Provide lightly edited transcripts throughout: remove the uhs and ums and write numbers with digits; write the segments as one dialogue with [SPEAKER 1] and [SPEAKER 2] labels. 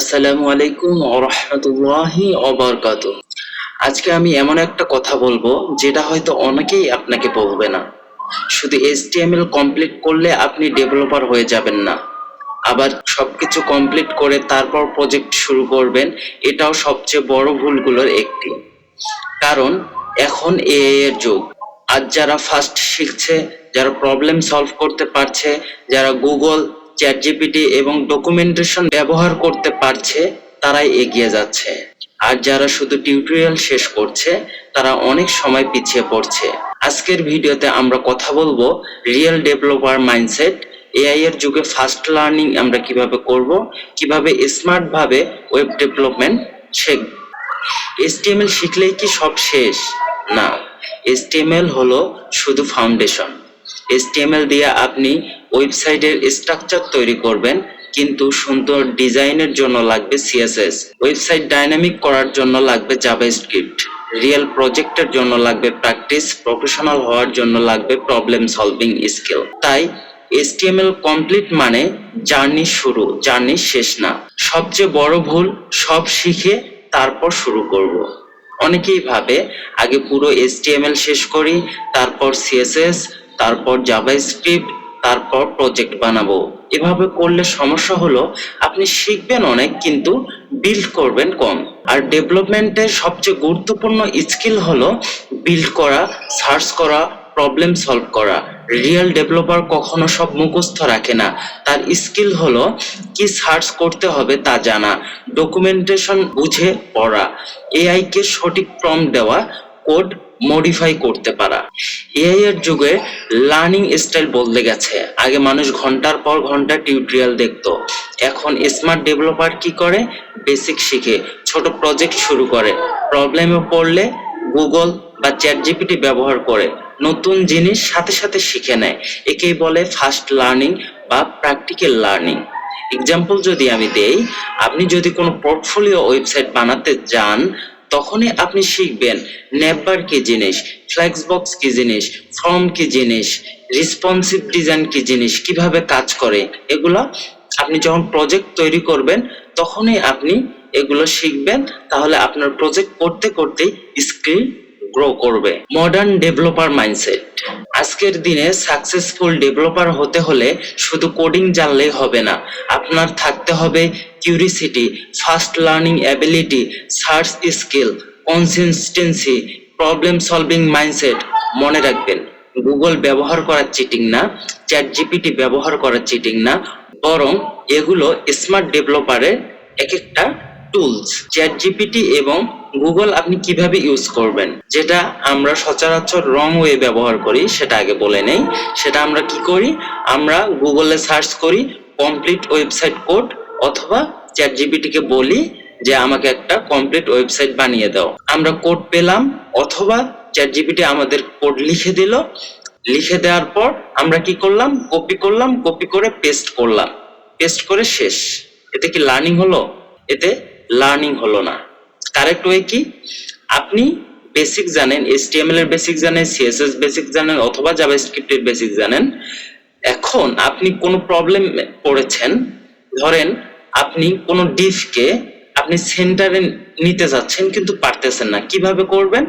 [SPEAKER 1] আসসালামু আলাইকুম ওয়া রাহমাতুল্লাহি ওয়া বারাকাতুহু। আজকে আমি এমন একটা কথা বলবো যেটা হয়তো অনেকেই আপনাকে বলবে না। শুধু HTML কমপ্লিট করলে আপনি ডেভেলপার হয়ে যাবেন না। আবার সবকিছু কমপ্লিট করে তারপর প্রজেক্ট শুরু করবেন, এটাও সবচেয়ে বড় ভুলগুলোর একটি। কারণ এখন AI এর যুগ। আজ যারা ফাস্ট শিখছে, যারা প্রবলেম সলভ করতে পারছে, যারা গুগল, চ্যাটজিপিটি এবং ডকুমেন্টেশন ব্যবহার করতে পারছে, তারাই এগিয়ে যাচ্ছে। আর যারা শুধু টিউটোরিয়াল শেষ করছে, তারা অনেক সময় পিছিয়ে পড়ছে। আজকের ভিডিওতে আমরা কথা বলবো রিয়েল ডেভেলপার মাইন্ডসেট, AI এর যুগে ফাস্ট লার্নিং আমরা কিভাবে করব, কিভাবে স্মার্ট ভাবে ওয়েব ডেভেলপমেন্ট শিখব। HTML শিখলেই কি সব শেষ? না, HTML হলো শুধু ফাউন্ডেশন। HTML দিয়ে আপনি ওয়েবসাইটের স্ট্রাকচার তৈরি করবেন, কিন্তু সুন্দর ডিজাইনের জন্য লাগবে CSS, ওয়েবসাইট ডাইনামিক করার জন্য লাগবে জাভাস্ক্রিপ্ট, রিয়েল প্রজেক্টের জন্য লাগবে প্র্যাকটিস, প্রফেশনাল হওয়ার জন্য লাগবে প্রবলেম সলভিং স্কিল। তাই HTML কমপ্লিট মানে জার্নি শুরু, জার্নি শেষ না। সবচেয়ে বড় ভুল, সব শিখে তারপর শুরু করব। অনেকেই ভাবে আগে পুরো HTML শেষ করি, তারপর CSS, তারপর জাভাস্ক্রিপ্ট, তারপর প্রজেক্ট বানাবো। এভাবে করলে সমস্যা হলো আপনি শিখবেন অনেক কিন্তু বিল্ড করবেন কম। আর ডেভেলপমেন্টের সবচেয়ে গুরুত্বপূর্ণ স্কিল হলো বিল্ড করা, সার্চ করা, প্রবলেম সলভ করা। রিয়েল ডেভেলপার কখনো সব মুখস্থ রাখে না। তার স্কিল হলো কি সার্চ করতে হবে তা জানা, ডকুমেন্টেশন বুঝে পড়া, AI কে সঠিক প্রম্পট দেওয়া, কোড মডিফাই করতে পারা। AI এর যুগে লার্নিং স্টাইল বদলে গেছে। আগে মানুষ ঘন্টার পর ঘন্টা টিউটোরিয়াল দেখতো, এখন স্মার্ট ডেভেলপার কি করে? বেসিক শিখে ছোট প্রজেক্ট শুরু করে, প্রবলেমে পড়লে গুগল বা চ্যাটজিপিটি ব্যবহার করে নতুন জিনিস সাথে সাথে শিখে নেয়। একেই বলে ফাস্ট লার্নিং বা প্র্যাকটিক্যাল লার্নিং। এক্সাম্পল যদি আমি দেই, আপনি যদি কোনো পোর্টফোলিও ওয়েবসাইট বানাতে যান, তখনই আপনি শিখবেন নেভবার কি জিনিস, ফ্লেক্সবক্স কি জিনিস, ফর্ম কি জিনিস, রেসপন্সিভ ডিজাইন কি জিনিস, কিভাবে কাজ করে। এগুলো আপনি যখন প্রজেক্ট তৈরি করবেন তখনই আপনি এগুলো শিখবেন। তাহলে আপনার প্রজেক্ট করতে করতেই স্কিল গ্রো করবে। Modern developer mindset. আজকের দিনে সাকসেসফুল ডেভেলপার হতে হলে শুধু কোডিং জানলেই হবে না, আপনার থাকতে হবে curiosity, fast learning ability, search skill, consistency, problem solving mindset. মনে রাখবেন, গুগল ব্যবহার করা চিটিং না, চ্যাটজিপিটি ব্যবহার করা চিটিং না, বরং এগুলো স্মার্ট ডেভেলপারের এক একটা টুলস। চ্যাটজিপিটি এবং গুগল আপনি কিভাবে ইউজ করবেন, যেটা আমরা সচরাচর রং ওয়ে ব্যবহার করি সেটা আগে বলে নেই। সেটা আমরা কি করি? আমরা গুগলে সার্চ করি কমপ্লিট ওয়েবসাইট কোড, অথবা চ্যাটজিপিটি কে বলি যে আমাকে একটা কমপ্লিট ওয়েবসাইট বানিয়ে দাও। আমরা কোড পেলাম, অথবা চ্যাটজিপিটি আমাদের কোড লিখে দিল। লিখে দেওয়ার পর আমরা কি করলাম? কপি করলাম, কপি করে পেস্ট করলাম, পেস্ট করে শেষ। এতে কি লার্নিং হলো? এতে লার্নিং হলো না। কারেক্ট ওয়ে কি? আপনি বেসিক জানেন, HTML এর বেসিক জানেন, CSS বেসিক জানেন, অথবা জাভাস্ক্রিপ্টের বেসিক জানেন। এখন আপনি কোনো প্রবলেম পড়েছেন, ধরেন আপনি কোনো ডিভকে আপনি সেন্টারে নিতে যাচ্ছেন কিন্তু পারতেছেন না, কিভাবে করবেন?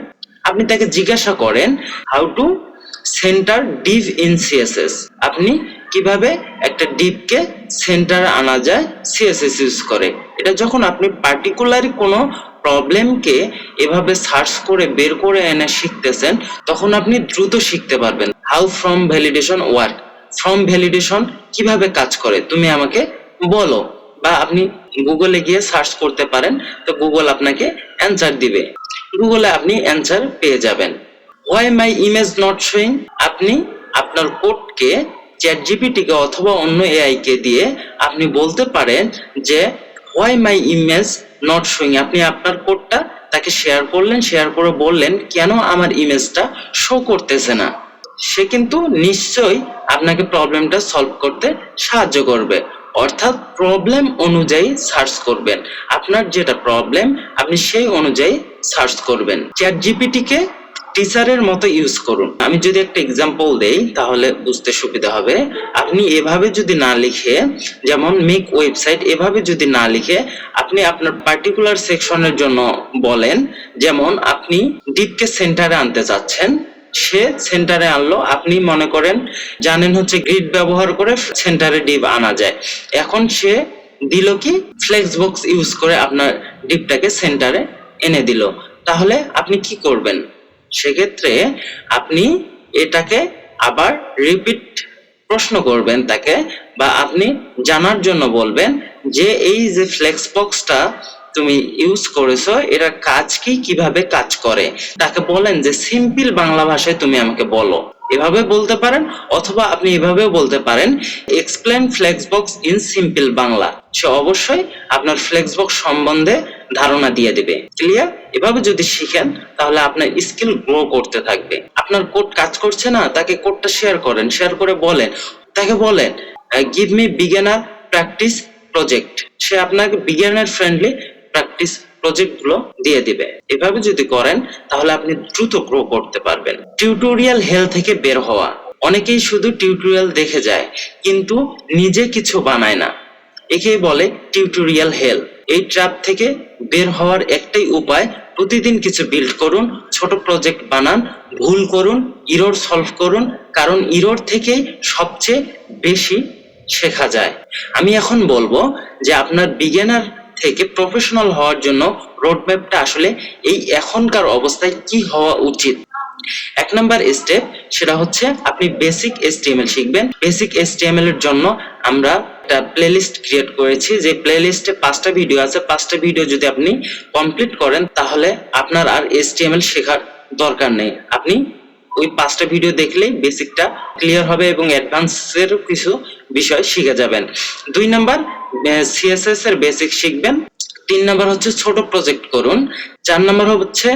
[SPEAKER 1] আপনি তাকে জিজ্ঞাসা করেন how to centre Depp in CSS। আপনি কিভাবে একটা ডিভকে সেন্টারে আনা যায় CSS ইউজ করে। এটা যখন আপনি পার্টিকুলারলি কোনো প্রবলেমকে এভাবে সার্চ করে বের করে এনে শিখতেছেন, তখন আপনি দ্রুত শিখতে পারবেন। How from validation work, from validation কিভাবে কাজ করে তুমি আমাকে বলো। বা আপনি গুগলে গিয়ে সার্চ করতে পারেন, তো গুগল আপনাকে অ্যান্সার দিবে, গুগলে আপনি অ্যান্সার পেয়ে যাবেন। Why my image not showing, আপনি আপনার কোডকে চ্যাটজিপিটিকে অথবা অন্য AI কে দিয়ে আপনি বলতে পারেন যে why my image not showing. আপনি আপনার কোডটা তাকে শেয়ার করলেন, শেয়ার করে বললেন কেন আমার ইমেজটা শো করতেছে না। সে কিন্তু নিশ্চয়ই আপনাকে প্রবলেমটা সলভ করতে সাহায্য করবে। অর্থাৎ প্রবলেম অনুযায়ী সার্চ করবেন, আপনার যেটা প্রবলেম আপনি সেই অনুযায়ী সার্চ করবেন। চ্যাটজিপিটিকে টিচারের মতো ইউজ করুন। আমি যদি একটা এক্সাম্পল দেই তাহলে বুঝতে সুবিধা হবে। আপনি এভাবে যদি না লিখে, যেমন মেক ওয়েবসাইট এভাবে যদি না লিখে আপনি আপনার পার্টিকুলার সেকশনের জন্য বলেন, যেমন আপনি ডিপকে সেন্টারে আনতে চাচ্ছেন, সে সেন্টারে আনলো, আপনি মনে করেন জানেন হচ্ছে গ্রিড ব্যবহার করে সেন্টারে ডিপ আনা যায়, এখন সে দিল কি ফ্লেক্স বক্স ইউজ করে আপনার ডিপটাকে সেন্টারে এনে দিল, তাহলে আপনি কি করবেন? সেক্ষেত্রে আপনি এটাকে আবার রিপিট প্রশ্ন করবেন তাকে, বা আপনি জানার জন্য বলবেন যে এই যে ফ্লেক্স বক্সটা তুমি ইউজ করেছো এটার কাজ কি, কিভাবে কাজ করে, তাকে বলেন যে সিম্পল বাংলা ভাষায় তুমি আমাকে বলো, এভাবে বলতে পারেন। অথবা আপনি এভাবেও বলতে পারেন এক্সপ্লেন ফ্লেক্সবক্স ইন সিম্পল বাংলা, সে অবশ্যই আপনার ফ্লেক্সবক্স সম্বন্ধে ধারণা দিয়ে দেবে। ক্লিয়ার? এভাবে যদি শিখেন তাহলে আপনার স্কিল গ্রো করতে থাকবে। আপনার কোড কাজ করছে না, তাকে কোডটা শেয়ার করেন, শেয়ার করে বলেন, তাকে বলেন give me beginner practice project, সে আপনাকে বিগিনার ফ্রেন্ডলি প্র্যাকটিস প্রজেক্ট গুলো দিয়ে দিবে। এভাবে যদি করেন তাহলে আপনি দ্রুত গ্রো করতে পারবেন। টিউটোরিয়াল হেল থেকে বের হওয়া, অনেকেই শুধু টিউটোরিয়াল দেখে যায় কিন্তু নিজে কিছু বানায় না, একেই বলে টিউটোরিয়াল হেল। এই ট্র্যাপ থেকে বের হওয়ার একটাই উপায়, প্রতিদিন কিছু বিল্ড করুন, ছোট প্রজেক্ট বানান, ভুল করুন, ইরর সলভ করুন, কারণ ইরর থেকে সবচেয়ে বেশি শেখা যায়। আমি এখন বলবো যে আপনার বিগিনার থেকে প্রফেশনাল হওয়ার জন্য রোডম্যাপটা আসলে এই এখনকার অবস্থায় কি হওয়া উচিত। এক নাম্বার স্টেপ, সেটা হচ্ছে আপনি বেসিক HTML শিখবেন। বেসিক HTML এর জন্য আমরা একটা প্লেলিস্ট ক্রিয়েট করেছি, যে প্লেলিস্টে 5টা ভিডিও আছে। 5টা ভিডিও যদি আপনি কমপ্লিট করেন তাহলে আপনার আর HTML শেখার দরকার নেই, আপনি ওই 5টা ভিডিও দেখলেই বেসিকটা ক্লিয়ার হবে এবং অ্যাডভান্সের কিছু বিষয় শিখে যাবেন। 2 নাম্বার CSS এর বেসিক শিখবেন। 3 নাম্বার হচ্ছে ছোট প্রজেক্ট করুন। 4 নাম্বার হচ্ছে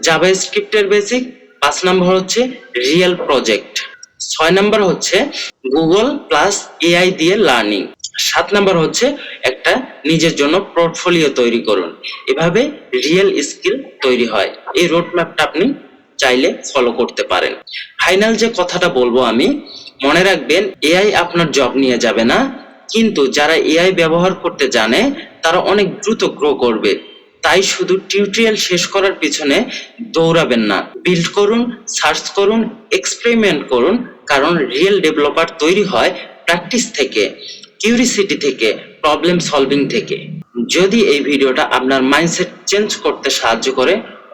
[SPEAKER 1] জাভাস্ক্রিপ্ট এর বেসিক। 5 নাম্বার হচ্ছে রিয়েল প্রজেক্ট। 6 নাম্বার হচ্ছে গুগল প্লাস AI দিয়ে লার্নিং। 7 নাম্বার হচ্ছে একটা নিজের জন্য পোর্টফোলিও তৈরি করুন। এভাবে রিয়েল স্কিল তৈরি হয়। এই রোডম্যাপটা আপনি চাইলে ফলো করতে পারেন। ফাইনাল যে কথাটা বলবো আমি, মনে রাখবেন AI আপনার জব নিয়ে যাবে না, কিন্তু যারা AI ব্যবহার করতে জানে তারা অনেক দ্রুত গ্রো করবে। তাই শুধু টিউটোরিয়াল শেষ করার পিছনে দৌড়াবেন না, বিল্ড করুন, সার্চ করুন, এক্সপেরিমেন্ট করুন, কারণ রিয়েল ডেভেলপার তৈরি হয় প্র্যাকটিস থেকে, কিউরিসিটি থেকে, প্রবলেম সলভিং থেকে। যদি এই ভিডিওটা আপনার মাইন্ডসেট চেঞ্জ করতে সাহায্য করে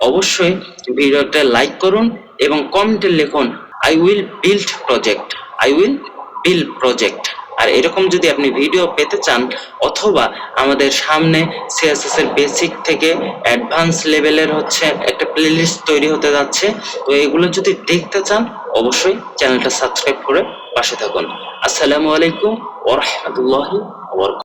[SPEAKER 1] অবশ্যই ভিডিওটা লাইক করুন এবং কমেন্টে লিখুন I will build project, I will build project. আর এরকম যদি আপনি ভিডিও পেতে চান অথবা আমাদের সামনে CSS এর বেসিক থেকে অ্যাডভান্স লেভেলের হচ্ছে একটা প্লেলিস্ট তৈরি হতে যাচ্ছে, তো এগুলো যদি দেখতে চান অবশ্যই চ্যানেলটা সাবস্ক্রাইব করে পাশে থাকুন। আসসালামু আলাইকুম ওয়া রাহমাতুল্লাহি ওয়া বারাকাতুহু।